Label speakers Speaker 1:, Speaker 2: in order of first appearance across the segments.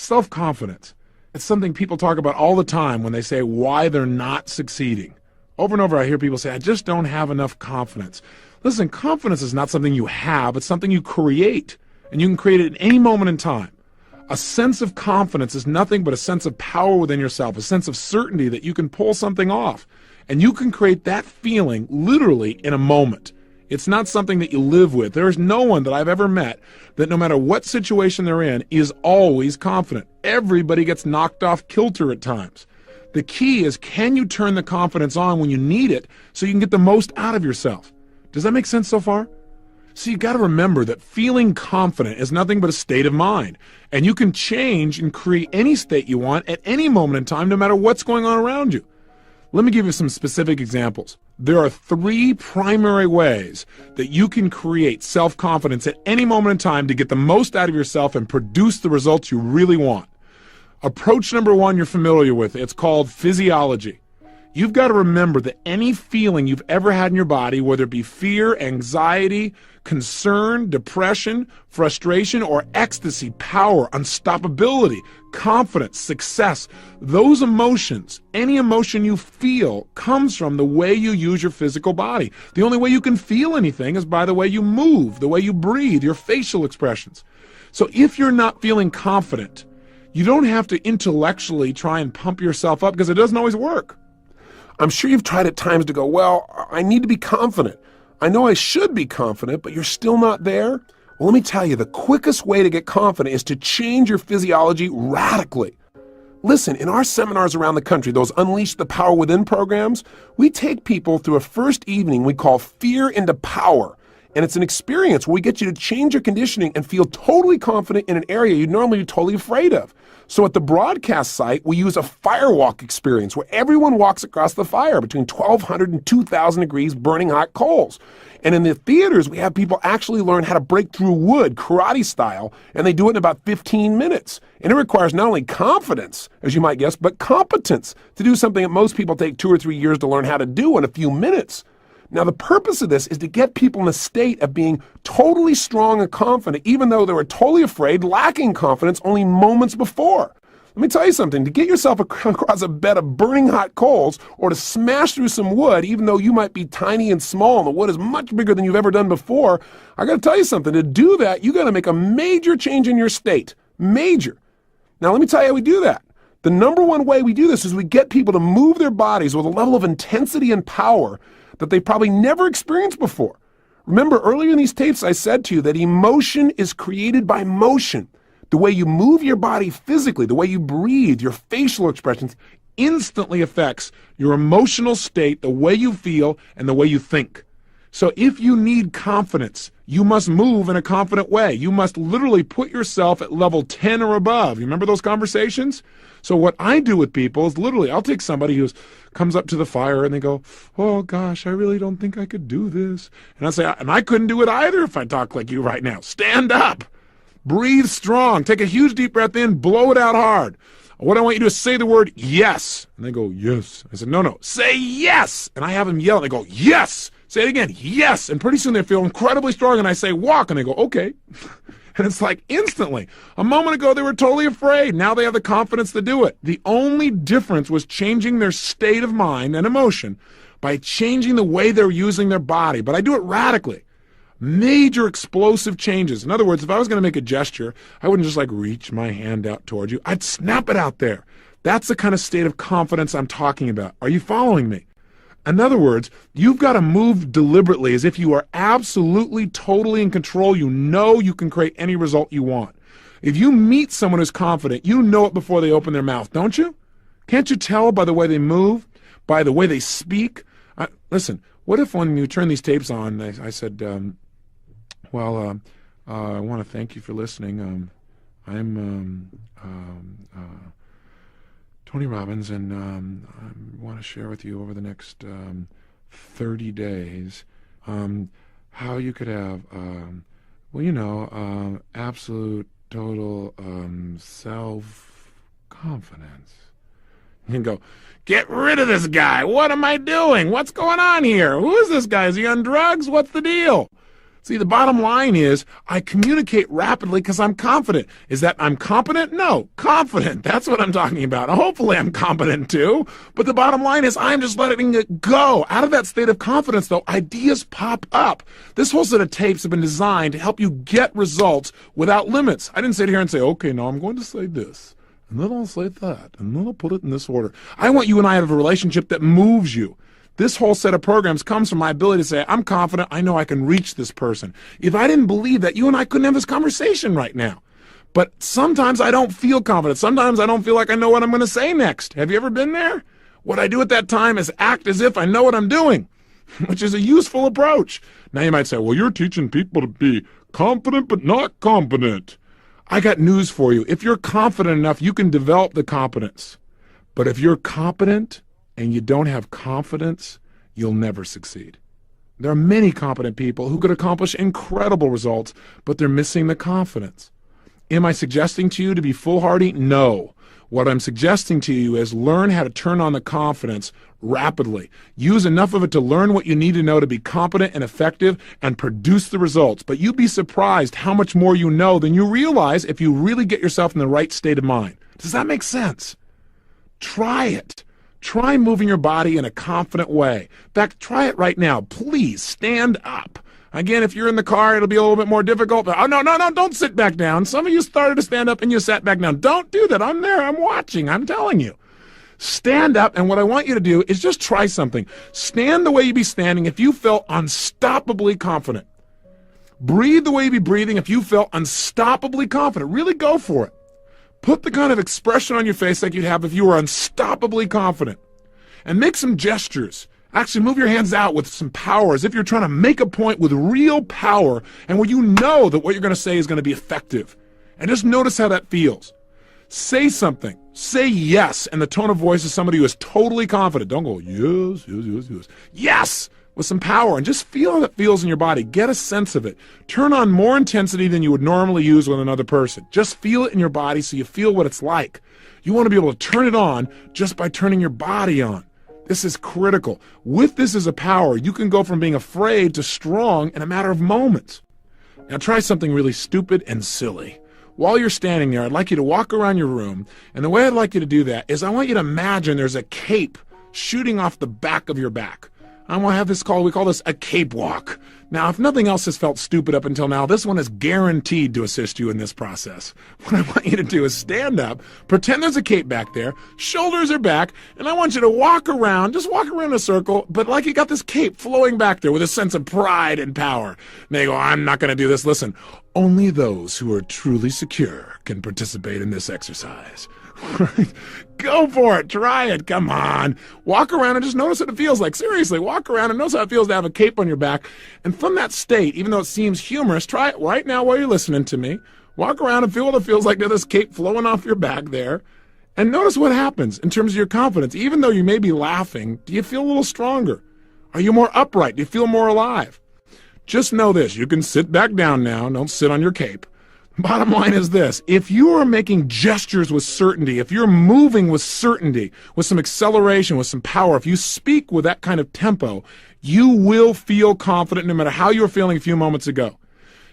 Speaker 1: Self-confidence. It's something people talk about all the time when they say why they're not succeeding. Over and over I hear people say, I just don't have enough confidence. Listen, confidence is not something you have, it's something you create. And you can create it at any moment in time. A sense of confidence is nothing but a sense of power within yourself, a sense of certainty that you can pull something off. And you can create that feeling literally in a moment. It's not something that you live with. There is no one that I've ever met that no matter what situation they're in is always confident. Everybody gets knocked off kilter at times. The key is, can you turn the confidence on when you need it so you can get the most out of yourself? Does that make sense so far? So you got to remember that feeling confident is nothing but a state of mind. And you can change and create any state you want at any moment in time, no matter what's going on around you. Let me give you some specific examples. There are 3 primary ways that you can create self-confidence at any moment in time to get the most out of yourself and produce the results you really want. Approach number 1 you're familiar with. It's called physiology. You've got to remember that any feeling you've ever had in your body, whether it be fear, anxiety, concern, depression, frustration, or ecstasy, power, unstoppability, confidence, success, those emotions, any emotion you feel comes from the way you use your physical body. The only way you can feel anything is by the way you move, the way you breathe, your facial expressions. So if you're not feeling confident, you don't have to intellectually try and pump yourself up because it doesn't always work. I'm sure you've tried at times to go, well, I need to be confident. I know I should be confident, but you're still not there. Well, let me tell you, the quickest way to get confident is to change your physiology radically. Listen, in our seminars around the country, those Unleash the Power Within programs, we take people through a first evening we call Fear into Power. And it's an experience where we get you to change your conditioning and feel totally confident in an area you'd normally be totally afraid of. So at the broadcast site, we use a firewalk experience where everyone walks across the fire between 1,200 and 2,000 degrees burning hot coals. And in the theaters, we have people actually learn how to break through wood, karate style, and they do it in about 15 minutes. And it requires not only confidence, as you might guess, but competence to do something that most people take 2 or 3 years to learn how to do in a few minutes. Now, the purpose of this is to get people in a state of being totally strong and confident, even though they were totally afraid, lacking confidence only moments before. Let me tell you something. To get yourself across a bed of burning hot coals or to smash through some wood, even though you might be tiny and small and the wood is much bigger than you've ever done before, I got to tell you something. To do that, you got to make a major change in your state. Major. Now, let me tell you how we do that. The number one way we do this is we get people to move their bodies with a level of intensity and power that they probably never experienced before. Remember, earlier in these tapes, I said to you that emotion is created by motion. The way you move your body physically, the way you breathe, your facial expressions, instantly affects your emotional state, the way you feel, and the way you think. So if you need confidence, you must move in a confident way. You must literally put yourself at level 10 or above. You remember those conversations? So what I do with people is literally, I'll take somebody who comes up to the fire and they go, oh gosh, I really don't think I could do this. And I say, and I couldn't do it either if I talk like you right now. Stand up, breathe strong, take a huge deep breath in, blow it out hard. What I want you to do is say the word yes. And they go, yes. I said, no, say yes. And I have them yell and they go, yes. Say it again, yes. And pretty soon they feel incredibly strong and I say walk and they go, okay. And it's like instantly. A moment ago they were totally afraid. Now they have the confidence to do it. The only difference was changing their state of mind and emotion by changing the way they're using their body. But I do it radically. Major explosive changes. In other words, if I was going to make a gesture, I wouldn't just like reach my hand out towards you. I'd snap it out there. That's the kind of state of confidence I'm talking about. Are you following me? In other words, you've got to move deliberately as if you are absolutely, totally in control. You know you can create any result you want. If you meet someone who's confident, you know it before they open their mouth, don't you? Can't you tell by the way they move, by the way they speak? Listen, what if when you turn these tapes on, I said, I want to thank you for listening. I'm Tony Robbins, and I want to share with you over the next 30 days how you could have, absolute, total self-confidence. You can go, get rid of this guy. What am I doing? What's going on here? Who is this guy? Is he on drugs? What's the deal? See, the bottom line is I communicate rapidly because I'm confident. Is that I'm competent? No, confident. That's what I'm talking about. Hopefully I'm competent too. But the bottom line is I'm just letting it go. Out of that state of confidence, though, ideas pop up. This whole set of tapes have been designed to help you get results without limits. I didn't sit here and say, okay, now I'm going to say this, and then I'll say that, and then I'll put it in this order. I want you and I to have a relationship that moves you. This whole set of programs comes from my ability to say, I'm confident, I know I can reach this person. If I didn't believe that, you and I couldn't have this conversation right now. But sometimes I don't feel confident. Sometimes I don't feel like I know what I'm going to say next. Have you ever been there? What I do at that time is act as if I know what I'm doing, which is a useful approach. Now you might say, well, you're teaching people to be confident but not competent. I got news for you. If you're confident enough, you can develop the competence. But if you're competent and you don't have confidence, you'll never succeed. There are many competent people who could accomplish incredible results, but they're missing the confidence. Am I suggesting to you to be foolhardy? No. What I'm suggesting to you is learn how to turn on the confidence rapidly. Use enough of it to learn what you need to know to be competent and effective and produce the results. But you'd be surprised how much more you know than you realize if you really get yourself in the right state of mind. Does that make sense? Try it. Try moving your body in a confident way. In fact, try it right now. Please stand up. Again, if you're in the car, it'll be a little bit more difficult. But, oh, no, don't sit back down. Some of you started to stand up and you sat back down. Don't do that. I'm there. I'm watching. I'm telling you. Stand up, and what I want you to do is just try something. Stand the way you be standing if you felt unstoppably confident. Breathe the way you be breathing if you felt unstoppably confident. Really go for it. Put the kind of expression on your face like you'd have if you were unstoppably confident. And make some gestures. Actually, move your hands out with some power as if you're trying to make a point with real power and where you know that what you're going to say is going to be effective. And just notice how that feels. Say something. Say yes in the tone of voice of somebody who is totally confident. Don't go, yes, yes, yes, yes. Yes! With some power, and just feel how that feels in your body. Get a sense of it. Turn on more intensity than you would normally use with another person. Just feel it in your body so you feel what it's like. You want to be able to turn it on just by turning your body on. This is critical. With this as a power, you can go from being afraid to strong in a matter of moments. Now try something really stupid and silly. While you're standing there, I'd like you to walk around your room, and the way I'd like you to do that is I want you to imagine there's a cape shooting off the back of your back. I'm going to have this we call this a cape walk. Now, if nothing else has felt stupid up until now, this one is guaranteed to assist you in this process. What I want you to do is stand up, pretend there's a cape back there, shoulders are back, and I want you to walk around, just walk around in a circle, but like you got this cape flowing back there with a sense of pride and power. And they go, I'm not going to do this. Listen, only those who are truly secure can participate in this exercise. Go for it. Try it. Come on. Walk around and just notice what it feels like. Seriously, walk around and notice how it feels to have a cape on your back. And from that state, even though it seems humorous, try it right now while you're listening to me. Walk around and feel what it feels like to have this cape flowing off your back there. And notice what happens in terms of your confidence. Even though you may be laughing, do you feel a little stronger? Are you more upright? Do you feel more alive? Just know this. You can sit back down now. Don't sit on your cape. Bottom line is this. If you are making gestures with certainty, if you're moving with certainty, with some acceleration, with some power, if you speak with that kind of tempo, you will feel confident no matter how you were feeling a few moments ago.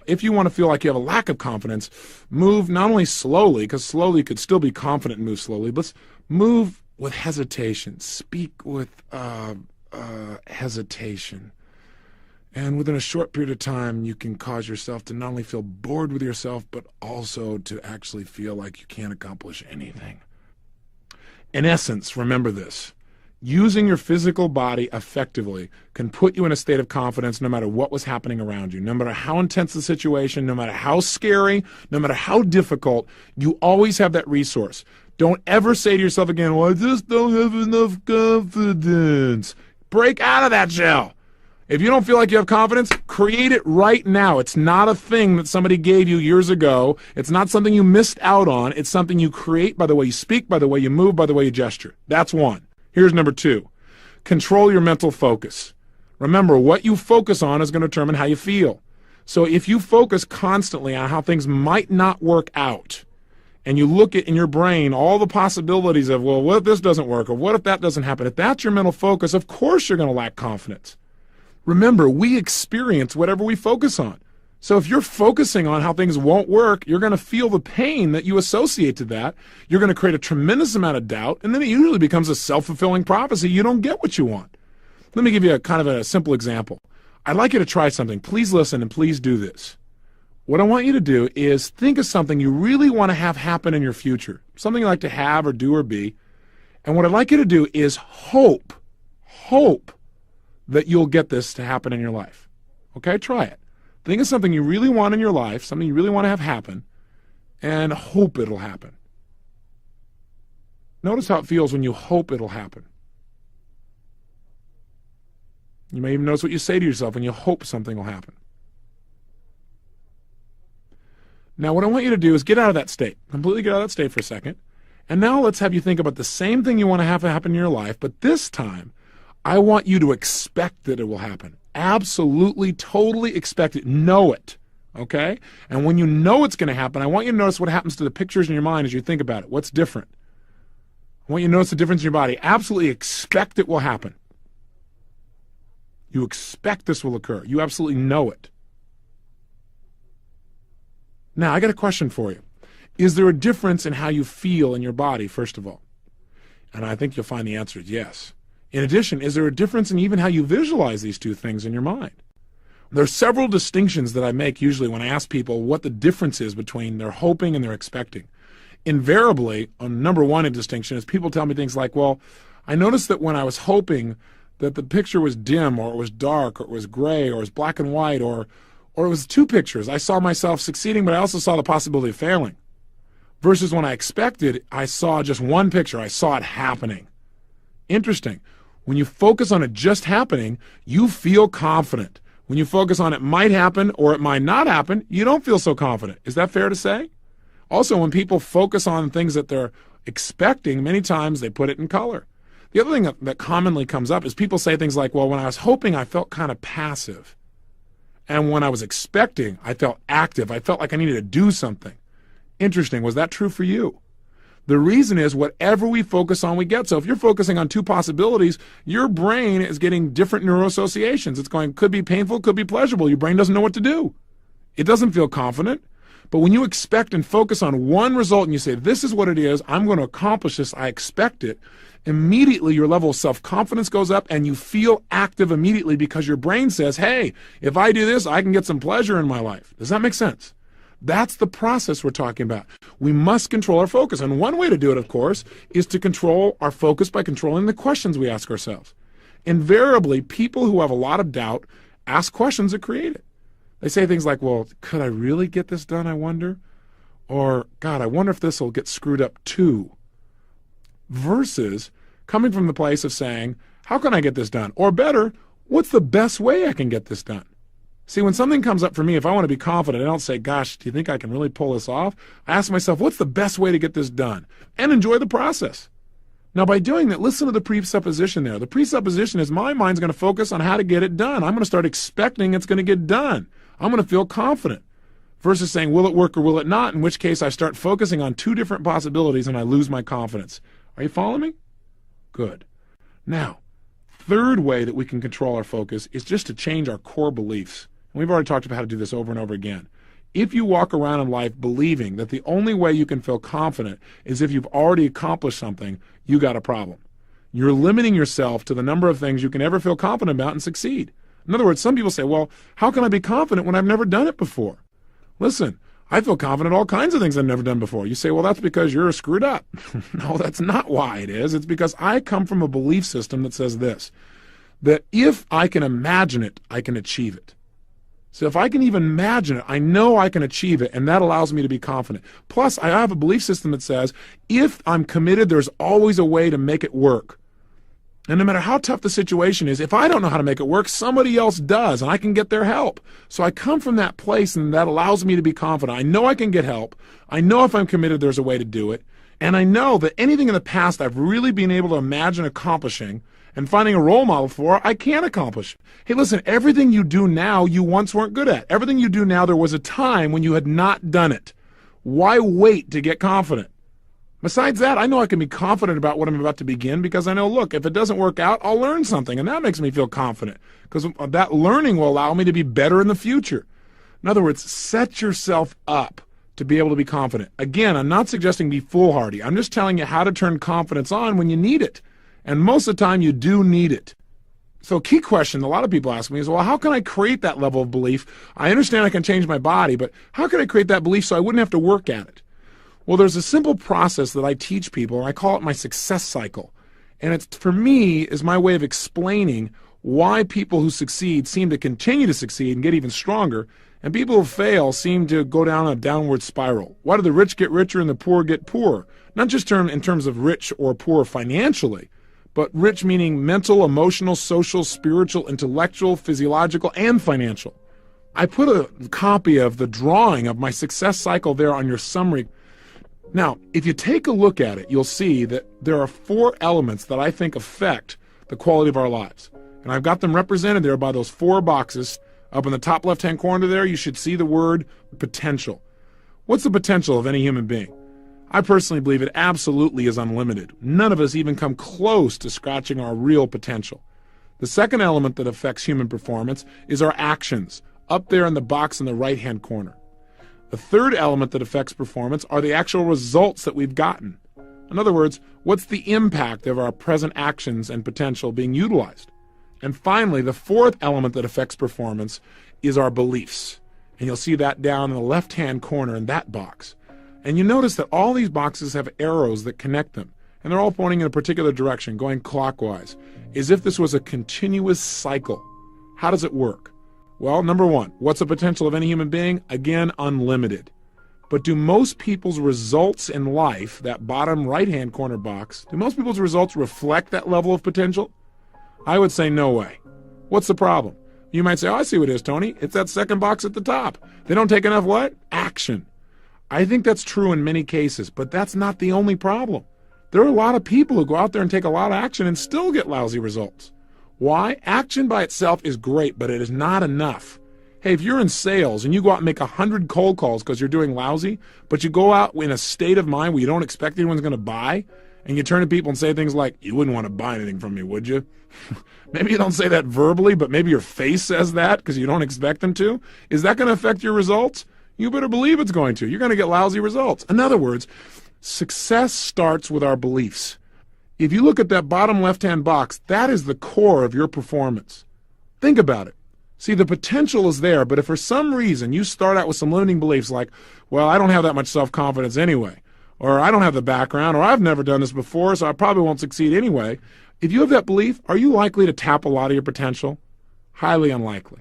Speaker 1: If you want to feel like you have a lack of confidence, move not only slowly, because slowly could still be confident and move slowly, but move with hesitation. Speak with hesitation. And within a short period of time, you can cause yourself to not only feel bored with yourself, but also to actually feel like you can't accomplish anything. In essence, remember this. Using your physical body effectively can put you in a state of confidence no matter what was happening around you. No matter how intense the situation, no matter how scary, no matter how difficult, you always have that resource. Don't ever say to yourself again, well, I just don't have enough confidence. Break out of that shell. If you don't feel like you have confidence, create it right now. It's not a thing that somebody gave you years ago. It's not something you missed out on. It's something you create by the way you speak, by the way you move, by the way you gesture. That's one. Here's number two. Control your mental focus. Remember, what you focus on is going to determine how you feel. So if you focus constantly on how things might not work out, and you look at in your brain all the possibilities of, well, what if this doesn't work, or what if that doesn't happen? If that's your mental focus, of course you're going to lack confidence. Remember, we experience whatever we focus on. So if you're focusing on how things won't work, you're going to feel the pain that you associate to that. You're going to create a tremendous amount of doubt, and then it usually becomes a self-fulfilling prophecy. You don't get what you want. Let me give you a kind of a simple example. I'd like you to try something. Please listen and please do this. What I want you to do is think of something you really want to have happen in your future, something you like to have or do or be. And what I'd like you to do is hope that you'll get this to happen in your life. Okay, try it. Think of something you really want in your life, something you really want to have happen, and hope it'll happen. Notice how it feels when you hope it'll happen. You may even notice what you say to yourself when you hope something will happen. Now, what I want you to do is get out of that state. Completely get out of that state for a second. And now let's have you think about the same thing you want to have happen in your life, but this time, I want you to expect that it will happen. Absolutely, totally expect it. Know it. Okay? And when you know it's going to happen, I want you to notice what happens to the pictures in your mind as you think about it. What's different? I want you to notice the difference in your body. Absolutely expect it will happen. You expect this will occur. You absolutely know it. Now, I got a question for you. Is there a difference in how you feel in your body, first of all? And I think you'll find the answer is yes. In addition, is there a difference in even how you visualize these two things in your mind? There are several distinctions that I make usually when I ask people what the difference is between their hoping and their expecting. Invariably, number one distinction is people tell me things like, well, I noticed that when I was hoping that the picture was dim or it was dark or it was gray or it was black and white or it was two pictures. I saw myself succeeding, but I also saw the possibility of failing. Versus when I expected, I saw just one picture. I saw it happening. Interesting. When you focus on it just happening, you feel confident. When you focus on it might happen or it might not happen, you don't feel so confident. Is that fair to say? Also, when people focus on things that they're expecting, many times they put it in color. The other thing that commonly comes up is people say things like, well, when I was hoping, I felt kind of passive. And when I was expecting, I felt active. I felt like I needed to do something. Interesting. Was that true for you? The reason is whatever we focus on, we get. So if you're focusing on two possibilities, your brain is getting different neuroassociations. It's going, could be painful, could be pleasurable. Your brain doesn't know what to do. It doesn't feel confident. But when you expect and focus on one result and you say, this is what it is, I'm going to accomplish this, I expect it, immediately your level of self-confidence goes up and you feel active immediately because your brain says, hey, if I do this, I can get some pleasure in my life. Does that make sense? That's the process we're talking about. We must control our focus. And one way to do it, of course, is to control our focus by controlling the questions we ask ourselves. Invariably, people who have a lot of doubt ask questions that create it. They say things like, well, could I really get this done, I wonder? Or, God, I wonder if this will get screwed up too. Versus coming from the place of saying, how can I get this done? Or better, what's the best way I can get this done? See, when something comes up for me, if I want to be confident, I don't say, gosh, do you think I can really pull this off? I ask myself, what's the best way to get this done? And enjoy the process. Now, by doing that, listen to the presupposition there. The presupposition is my mind's going to focus on how to get it done. I'm going to start expecting it's going to get done. I'm going to feel confident. Versus saying, will it work or will it not? In which case, I start focusing on two different possibilities and I lose my confidence. Are you following me? Good. Now, third way that we can control our focus is just to change our core beliefs. And we've already talked about how to do this over and over again. If you walk around in life believing that the only way you can feel confident is if you've already accomplished something, you got a problem. You're limiting yourself to the number of things you can ever feel confident about and succeed. In other words, some people say, well, how can I be confident when I've never done it before? Listen, I feel confident in all kinds of things I've never done before. You say, well, that's because you're screwed up. No, that's not why it is. It's because I come from a belief system that says this, that if I can imagine it, I can achieve it. So if I can even imagine it, I know I can achieve it, and that allows me to be confident. Plus, I have a belief system that says, if I'm committed, there's always a way to make it work. And no matter how tough the situation is, if I don't know how to make it work, somebody else does, and I can get their help. So I come from that place, and that allows me to be confident. I know I can get help. I know if I'm committed, there's a way to do it. And I know that anything in the past I've really been able to imagine accomplishing and finding a role model for, I can accomplish. Hey, listen, everything you do now, you once weren't good at. Everything you do now, there was a time when you had not done it. Why wait to get confident? Besides that, I know I can be confident about what I'm about to begin because I know, look, if it doesn't work out, I'll learn something, and that makes me feel confident because that learning will allow me to be better in the future. In other words, set yourself up to be able to be confident. Again, I'm not suggesting be foolhardy. I'm just telling you how to turn confidence on when you need it. And most of the time, you do need it. So a key question a lot of people ask me is, well, how can I create that level of belief? I understand I can change my body, but how can I create that belief so I wouldn't have to work at it? Well, there's a simple process that I teach people, and I call it my success cycle. And it's, for me, is my way of explaining why people who succeed seem to continue to succeed and get even stronger, and people who fail seem to go down a downward spiral. Why do the rich get richer and the poor get poorer? Not just in terms of rich or poor financially, but rich meaning mental, emotional, social, spiritual, intellectual, physiological, and financial. I put a copy of the drawing of my success cycle there on your summary. Now, if you take a look at it, you'll see that there are 4 elements that I think affect the quality of our lives. And I've got them represented there by those 4 boxes. Up in the top left-hand corner there, you should see the word potential. What's the potential of any human being? I personally believe it absolutely is unlimited. None of us even come close to scratching our real potential. The second element that affects human performance is our actions, up there in the box in the right-hand corner. The third element that affects performance are the actual results that we've gotten. In other words, what's the impact of our present actions and potential being utilized? And finally, the fourth element that affects performance is our beliefs. And you'll see that down in the left-hand corner in that box. And you notice that all these boxes have arrows that connect them. And they're all pointing in a particular direction, going clockwise, as if this was a continuous cycle. How does it work? Well, number 1, what's the potential of any human being? Again, unlimited. But do most people's results in life, that bottom right-hand corner box, do most people's results reflect that level of potential? I would say no way. What's the problem? You might say, oh, I see what it is, Tony. It's that second box at the top. They don't take enough what? Action. I think that's true in many cases, but that's not the only problem. There are a lot of people who go out there and take a lot of action and still get lousy results. Why? Action by itself is great, but it is not enough. Hey, if you're in sales and you go out and make 100 cold calls because you're doing lousy, but you go out in a state of mind where you don't expect anyone's going to buy, and you turn to people and say things like, you wouldn't want to buy anything from me, would you? Maybe you don't say that verbally, but maybe your face says that because you don't expect them to. Is that going to affect your results? You better believe it's going to. You're going to get lousy results. In other words, success starts with our beliefs. If you look at that bottom left-hand box, that is the core of your performance. Think about it. See, the potential is there, but if for some reason you start out with some limiting beliefs like, well, I don't have that much self-confidence anyway, or I don't have the background, or I've never done this before, so I probably won't succeed anyway. If you have that belief, are you likely to tap a lot of your potential? Highly unlikely.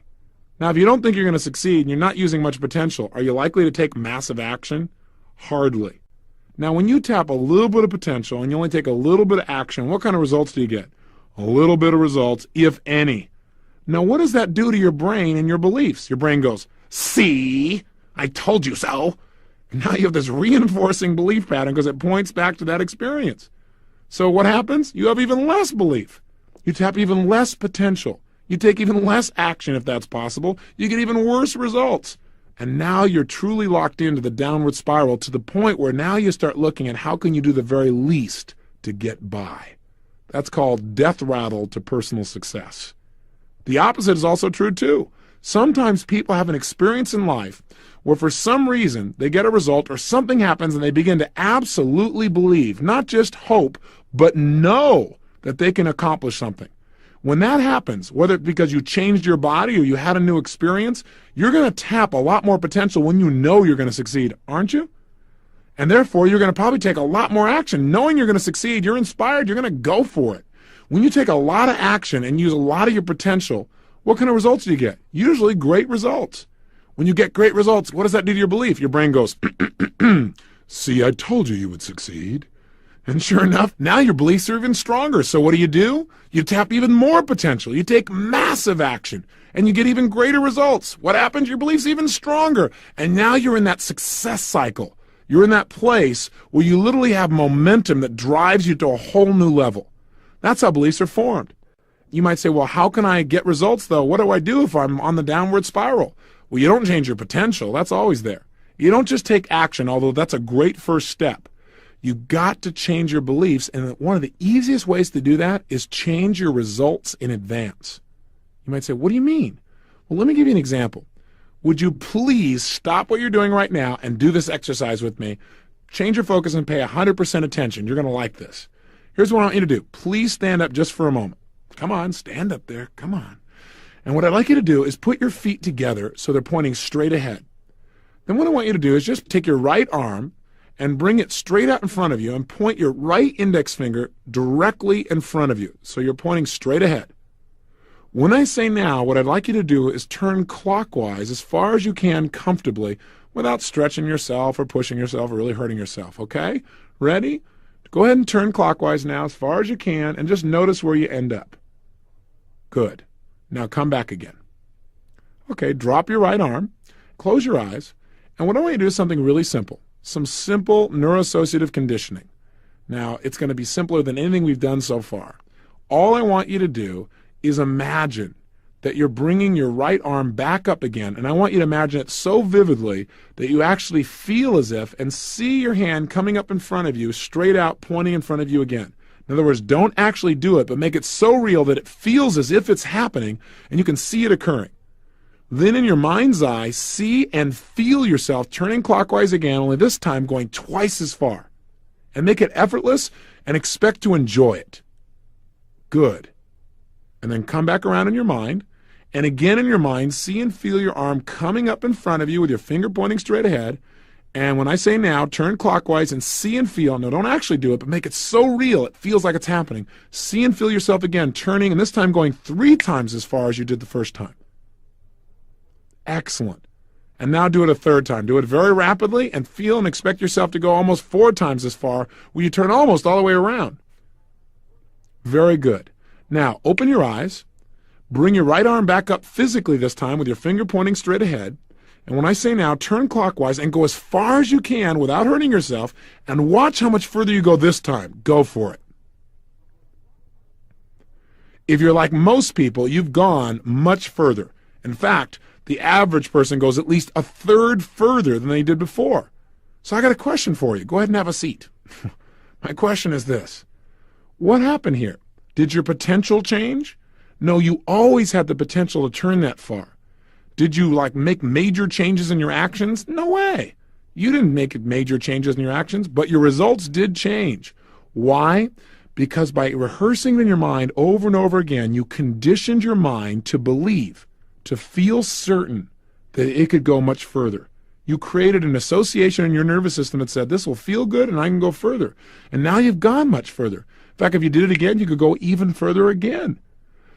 Speaker 1: Now, if you don't think you're going to succeed and you're not using much potential, are you likely to take massive action? Hardly. Now, when you tap a little bit of potential and you only take a little bit of action, what kind of results do you get? A little bit of results, if any. Now, what does that do to your brain and your beliefs? Your brain goes, see, I told you so. And now you have this reinforcing belief pattern because it points back to that experience. So what happens? You have even less belief. You tap even less potential. You take even less action if that's possible. You get even worse results. And now you're truly locked into the downward spiral to the point where now you start looking at how can you do the very least to get by. That's called death rattle to personal success. The opposite is also true too. Sometimes people have an experience in life where for some reason they get a result or something happens and they begin to absolutely believe, not just hope, but know that they can accomplish something. When that happens, whether it's because you changed your body or you had a new experience, you're going to tap a lot more potential when you know you're going to succeed, aren't you? And therefore, you're going to probably take a lot more action. Knowing you're going to succeed, you're inspired, you're going to go for it. When you take a lot of action and use a lot of your potential, what kind of results do you get? Usually great results. When you get great results, what does that do to your belief? Your brain goes, see, I told you you would succeed. And sure enough, now your beliefs are even stronger. So what do? You tap even more potential. You take massive action, and you get even greater results. What happens? Your beliefs even stronger. And now you're in that success cycle. You're in that place where you literally have momentum that drives you to a whole new level. That's how beliefs are formed. You might say, well, how can I get results, though? What do I do if I'm on the downward spiral? Well, you don't change your potential. That's always there. You don't just take action, although that's a great first step. You got to change your beliefs, and one of the easiest ways to do that is change your results in advance. You might say, what do you mean? Well, let me give you an example. Would you please stop what you're doing right now and do this exercise with me? Change your focus and pay 100% attention. You're going to like this. Here's what I want you to do. Please stand up just for a moment. Come on, stand up there. Come on. And what I'd like you to do is put your feet together so they're pointing straight ahead. Then what I want you to do is just take your right arm and bring it straight out in front of you and point your right index finger directly in front of you. So you're pointing straight ahead. When I say now, what I'd like you to do is turn clockwise as far as you can comfortably without stretching yourself or pushing yourself or really hurting yourself, okay? Ready? Go ahead and turn clockwise now as far as you can and just notice where you end up. Good. Now come back again. Okay, drop your right arm, close your eyes, and what I want you to do is something really simple. Some simple neuroassociative conditioning. Now, it's going to be simpler than anything we've done so far. All I want you to do is imagine that you're bringing your right arm back up again, and I want you to imagine it so vividly that you actually feel as if and see your hand coming up in front of you, straight out, pointing in front of you again. In other words, don't actually do it, but make it so real that it feels as if it's happening, and you can see it occurring. Then in your mind's eye, see and feel yourself turning clockwise again, only this time going twice as far. And make it effortless and expect to enjoy it. Good. And then come back around in your mind, and again in your mind, see and feel your arm coming up in front of you with your finger pointing straight ahead. And when I say now, turn clockwise and see and feel. No, don't actually do it, but make it so real it feels like it's happening. See and feel yourself again, turning, and this time going 3 times as far as you did the first time. Excellent. And now do it a 3rd time. Do it very rapidly and feel and expect yourself to go almost 4 times as far when you turn almost all the way around. Very good. Now, open your eyes. Bring your right arm back up physically this time with your finger pointing straight ahead. And when I say now, turn clockwise and go as far as you can without hurting yourself, and watch how much further you go this time. Go for it. If you're like most people, you've gone much further. In fact, the average person goes at least 1/3 further than they did before. So I got a question for you. Go ahead and have a seat. My question is this. What happened here? Did your potential change? No, you always had the potential to turn that far. Did you make major changes in your actions? No way. You didn't make major changes in your actions, but your results did change. Why? Because by rehearsing in your mind over and over again, you conditioned your mind to believe, to feel certain that it could go much further. You created an association in your nervous system that said, this will feel good and I can go further. And now you've gone much further. In fact, if you did it again, you could go even further again.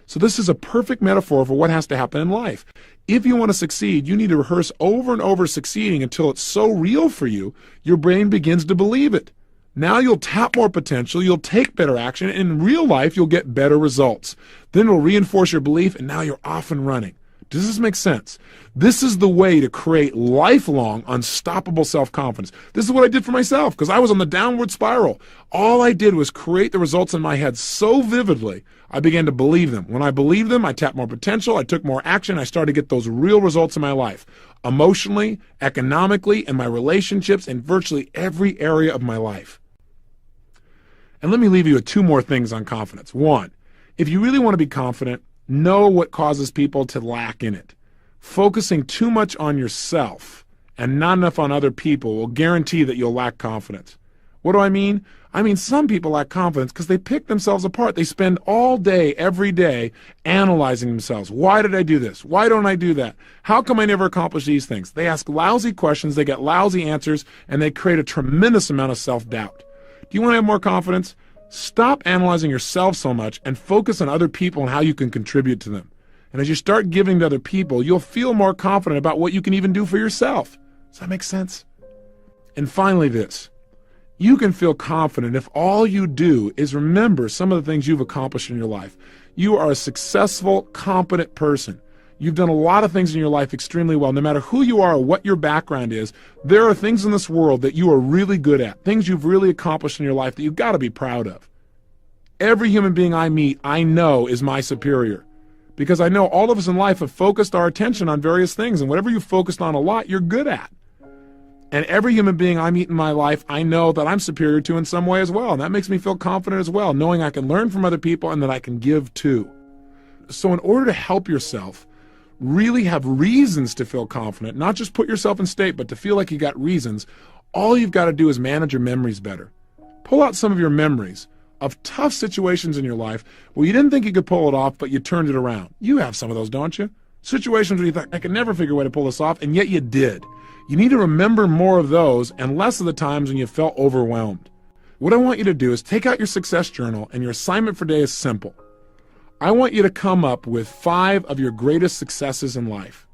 Speaker 1: So this is a perfect metaphor for what has to happen in life. If you want to succeed, you need to rehearse over and over succeeding until it's so real for you, your brain begins to believe it. Now you'll tap more potential, you'll take better action, and in real life, you'll get better results. Then it'll reinforce your belief, and now you're off and running. Does this make sense? This is the way to create lifelong, unstoppable self-confidence. This is what I did for myself because I was on the downward spiral. All I did was create the results in my head so vividly, I began to believe them. When I believed them, I tapped more potential, I took more action, I started to get those real results in my life. Emotionally, economically, in my relationships, in virtually every area of my life. And let me leave you with 2 more things on confidence. 1, if you really want to be confident, know what causes people to lack in it. Focusing too much on yourself and not enough on other people will guarantee that you'll lack confidence. What do I mean? I mean some people lack confidence because they pick themselves apart. They spend all day, every day, analyzing themselves. Why did I do this? Why don't I do that? How come I never accomplish these things? They ask lousy questions, they get lousy answers, and they create a tremendous amount of self-doubt. Do you want to have more confidence? Stop analyzing yourself so much and focus on other people and how you can contribute to them. And as you start giving to other people, you'll feel more confident about what you can even do for yourself. Does that make sense? And finally this, you can feel confident if all you do is remember some of the things you've accomplished in your life. You are a successful, competent person. You've done a lot of things in your life extremely well. No matter who you are or what your background is, there are things in this world that you are really good at, things you've really accomplished in your life that you've got to be proud of. Every human being I meet, I know is my superior. Because I know all of us in life have focused our attention on various things, and whatever you've focused on a lot, you're good at. And every human being I meet in my life, I know that I'm superior to in some way as well. And that makes me feel confident as well, knowing I can learn from other people and that I can give too. So in order to help yourself really have reasons to feel confident, not just put yourself in state, but to feel like you got reasons, all you've got to do is manage your memories better. Pull out some of your memories of tough situations in your life where you didn't think you could pull it off, but you turned it around. You have some of those, don't you? Situations where you thought, I could never figure a way to pull this off, and yet you did. You need to remember more of those and less of the times when you felt overwhelmed. What I want you to do is take out your success journal, and your assignment for today is simple. I want you to come up with 5 of your greatest successes in life.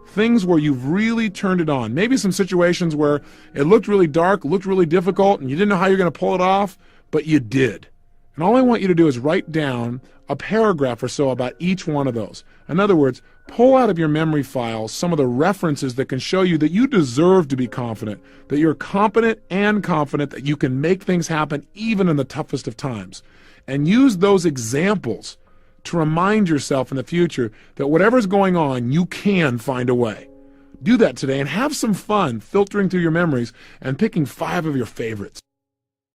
Speaker 1: Things where you've really turned it on. Maybe some situations where it looked really dark, looked really difficult, and you didn't know how you're going to pull it off, but you did. And all I want you to do is write down a paragraph or so about each one of those. In other words, pull out of your memory files some of the references that can show you that you deserve to be confident, that you're competent and confident that you can make things happen even in the toughest of times. And use those examples to remind yourself in the future that whatever's going on, you can find a way. Do that today and have some fun filtering through your memories and picking 5 of your favorites.